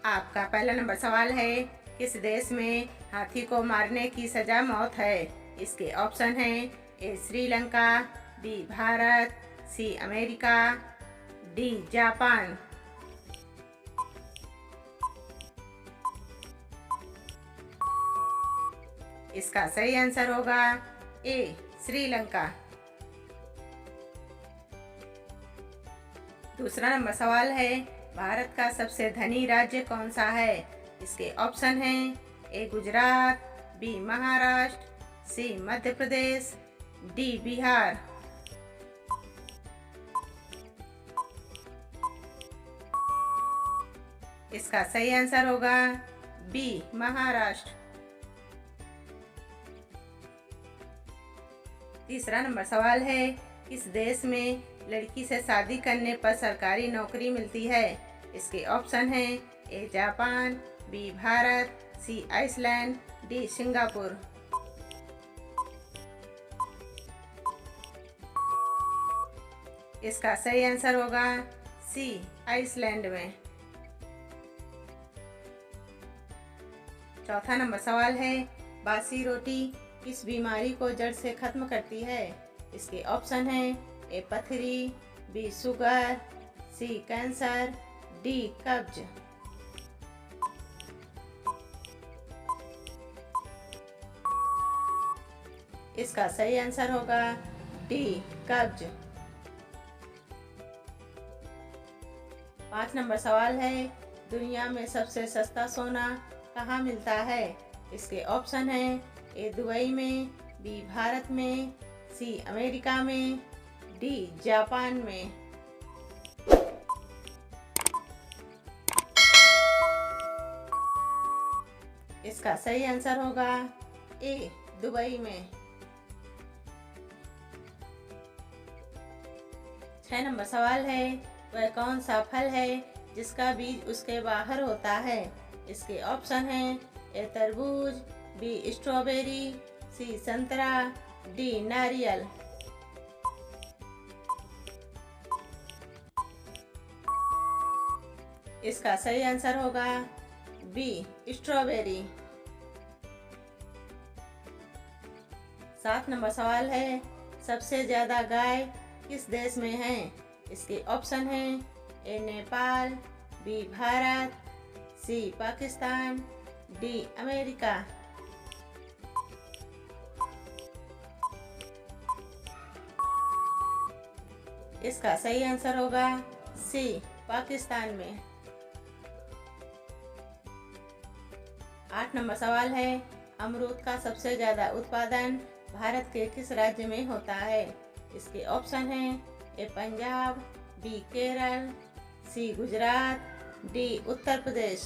आपका पहला नंबर सवाल है, किस देश में हाथी को मारने की सजा मौत है? इसके ऑप्शन हैं A Sri Lanka, B Bharat, C America, D Japan. इसका सही आंसर होगा ए श्रीलंका। दूसरा नंबर सवाल है, भारत का सबसे धनी राज्य कौन सा है? इसके ऑप्शन हैं ए गुजरात, बी महाराष्ट्र, सी मध्य प्रदेश, डी बिहार। इसका सही आंसर होगा बी महाराष्ट्र। तीसरा नंबर सवाल है, किस देश में लड़की से शादी करने पर सरकारी नौकरी मिलती है? इसके ऑप्शन हैं A Japan, B Bharat, C Iceland, D Singapore. इसका सही आंसर होगा सी आइसलैंड में। चौथा नंबर सवाल है, बासी रोटी किस बीमारी को जड़ से खत्म करती है? इसके ऑप्शन हैं ए पथरी, बी शुगर, सी कैंसर, डी कब्ज। इसका सही आंसर होगा डी कब्ज। 5 नंबर सवाल है, दुनिया में सबसे सस्ता सोना कहाँ मिलता है? इसके ऑप्शन हैं ए दुबई में, बी भारत में, सी अमेरिका में, डी जापान में। इसका सही आंसर होगा ए दुबई में। 6 नंबर सवाल है, वह कौन सा फल है जिसका बीज उसके बाहर होता है? इसके ऑप्शन हैं ए तरबूज, बी स्ट्रॉबेरी, सी संतरा, डी नारियल। इसका सही आंसर होगा बी स्ट्रॉबेरी। 7 नंबर सवाल है, सबसे ज्यादा गाय किस देश में है? इसके ऑप्शन हैं ए नेपाल, बी भारत, सी पाकिस्तान, डी अमेरिका। इसका सही आंसर होगा सी पाकिस्तान में। 8 नंबर सवाल है, अमरूद का सबसे ज्यादा उत्पादन भारत के किस राज्य में होता है? इसके ऑप्शन हैं ए पंजाब, बी केरल, सी गुजरात, डी उत्तर प्रदेश।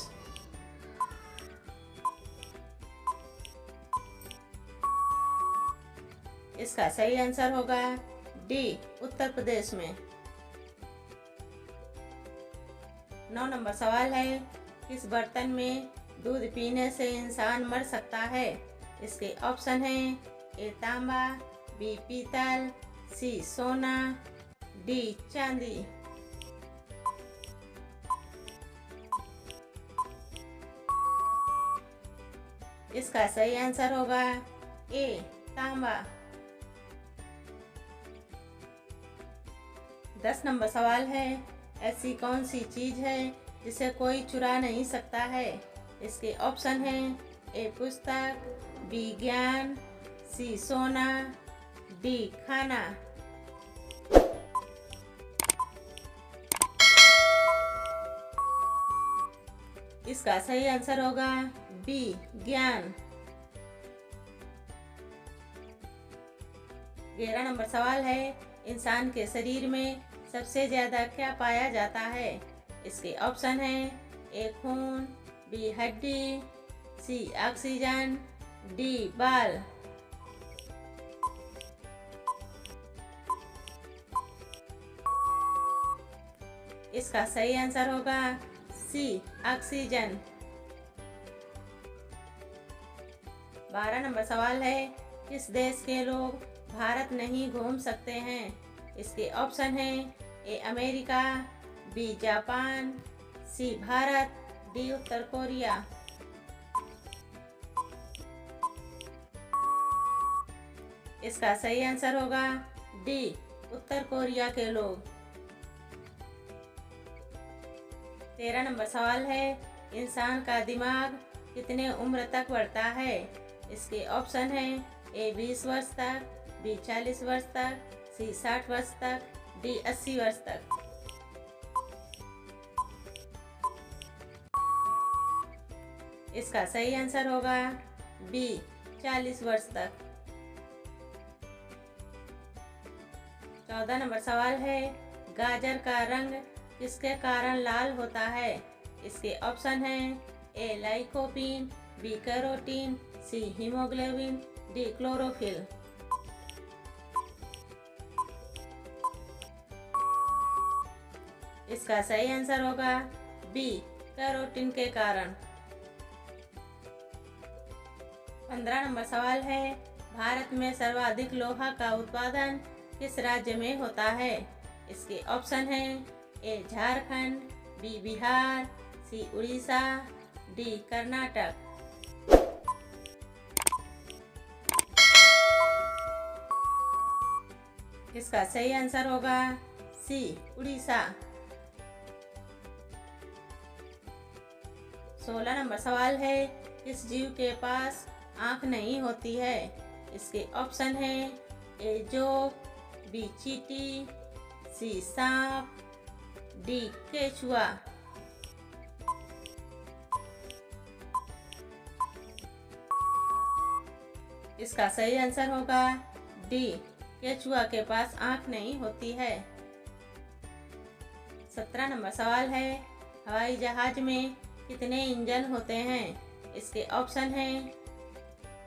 इसका सही आंसर होगा डी उत्तर प्रदेश में। 9 नंबर सवाल है, किस बर्तन में दूध पीने से इंसान मर सकता है? इसके ऑप्शन हैं ए तांबा, बी पीतल, सी सोना, डी चांदी। इसका सही आंसर होगा ए तांबा। 10 नंबर सवाल है, ऐसी कौन सी चीज है जिसे कोई चुरा नहीं सकता है? इसके ऑप्शन हैं ए पुस्तक, बी ज्ञान, सी सोना, डी खाना। इसका सही आंसर होगा बी ज्ञान। 11 नंबर सवाल है, इंसान के शरीर में सबसे ज्यादा क्या पाया जाता है? इसके ऑप्शन हैं ए खून, बी हड्डी, सी ऑक्सीजन, डी बाल। इसका सही आंसर होगा सी ऑक्सीजन। 12 नंबर सवाल है, किस देश के लोग भारत नहीं घूम सकते हैं? इसके ऑप्शन हैं A America, B Japan, C Bharat, D उत्तर कोरिया। इसका सही आंसर होगा डी उत्तर कोरिया के लोग। 13 नंबर सवाल है, इंसान का दिमाग कितने उम्र तक बढ़ता है? इसके ऑप्शन है ए 20 वर्ष तक, बी 40 वर्ष तक, सी 60 वर्ष तक, डी 80 वर्ष तक। इसका सही आंसर होगा बी 40 वर्ष तक। 14 नंबर सवाल है, गाजर का रंग किसके कारण लाल होता है? इसके ऑप्शन है ए लाइकोपीन, बी कैरोटीन, सी हीमोग्लोबिन, डी क्लोरोफिल। इसका सही आंसर होगा बी कैरोटीन के कारण। 15 नंबर सवाल है, भारत में सर्वाधिक लोहा का उत्पादन किस राज्य में होता है? इसके ऑप्शन है ए झारखंड, बी बिहार, सी उड़ीसा, डी कर्नाटक। इसका सही आंसर होगा सी उड़ीसा। 16 नंबर सवाल है, किस जीव के पास आंख नहीं होती है? इसके ऑप्शन है ए जोक, बी चींटी, सी सांप, डी केचुआ। इसका सही आंसर होगा डी केचुआ के पास आंख नहीं होती है। 17 नंबर सवाल है, हवाई जहाज में कितने इंजन होते हैं? इसके ऑप्शन है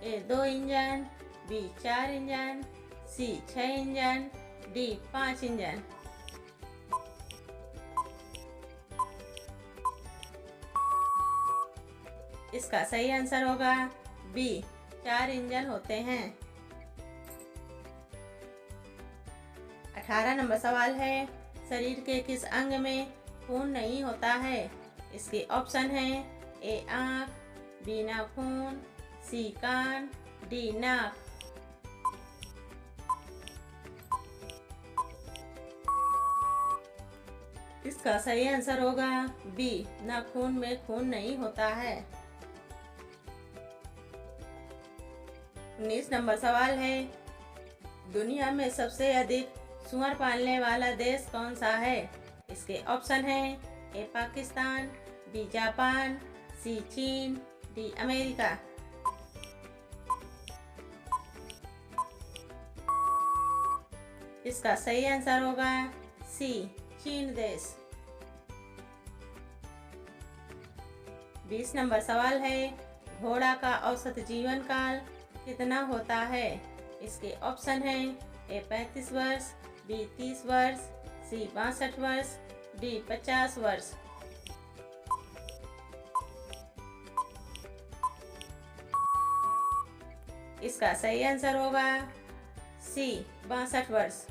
ए 2 इंजन, बी 4 इंजन, सी 6 इंजन, डी 5 इंजन। इसका सही आंसर होगा बी 4 इंजन होते हैं। 18 नंबर सवाल है, शरीर के किस अंग में खून नहीं होता है? इसके ऑप्शन है ए आँख, बी नाखून, सी कान, डी नाक। इसका सही आंसर होगा बी नाखून में खून नहीं होता है। 19 नंबर सवाल है, दुनिया में सबसे अधिक सूअर पालने वाला देश कौन सा है? इसके ऑप्शन है ए पाकिस्तान, बी जापान, सी चीन, डी अमेरिका। इसका सही आंसर होगा सी चीन देश। 20 नंबर सवाल है, घोड़ा का औसत जीवन काल कितना होता है? इसके ऑप्शन है ए 35 वर्ष, बी 30 वर्ष, सी 62 वर्ष, डी 50 वर्ष। इसका सही आंसर होगा सी 62 वर्ष।